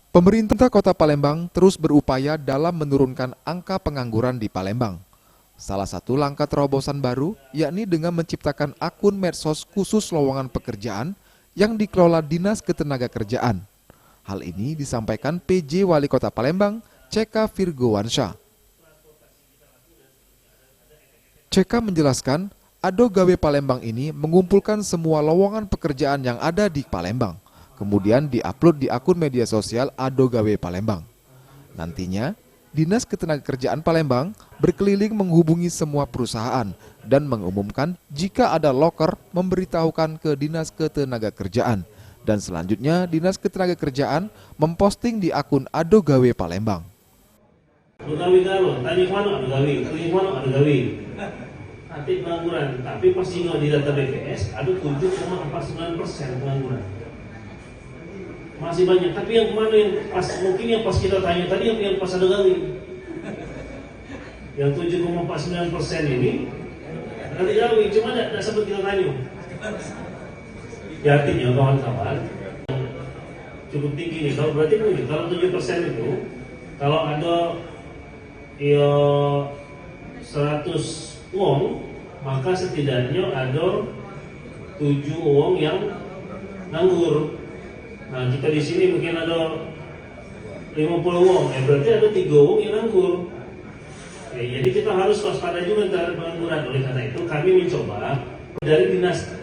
Pemerintah Kota Palembang terus berupaya dalam menurunkan angka pengangguran di Palembang. Salah satu langkah terobosan baru yakni dengan menciptakan akun medsos khusus lowongan pekerjaan yang dikelola Dinas Ketenagakerjaan. Hal ini disampaikan PJ Wali Kota Palembang, CK Virgowansyah. CK menjelaskan, Ado Gawe Palembang ini mengumpulkan semua lowongan pekerjaan yang ada di Palembang. Kemudian diupload di akun media sosial Ado Gawe Palembang. Nantinya, Dinas Ketenagakerjaan Palembang berkeliling menghubungi semua perusahaan dan mengumumkan jika ada loker memberitahukan ke Dinas Ketenagakerjaan. Dan selanjutnya Dinas Ketenagakerjaan memposting di akun Ado Gawe Palembang. Nanti pengangguran, tapi pas tinggal di data BPS ada 7,49% pengangguran. Masih banyak, tapi yang mana yang pas, mungkin yang pas kita tanya tadi yang pas ada gawe. Yang 7,49% ini nanti gawe, cuma tidak sempat kita tanya. Ya artinya kawan-kawan cukup tinggi nih. Kalau berarti begini, kalau 7% itu, kalau ada ya 100 uang, maka setidaknya ada 7 uang yang nganggur. Nah, jika di sini mungkin ada 50 uang, berarti ada 3 uang yang nganggur. Jadi kita harus waspada juga terhadap pengangguran. Oleh karena itu kami mencoba dari dinas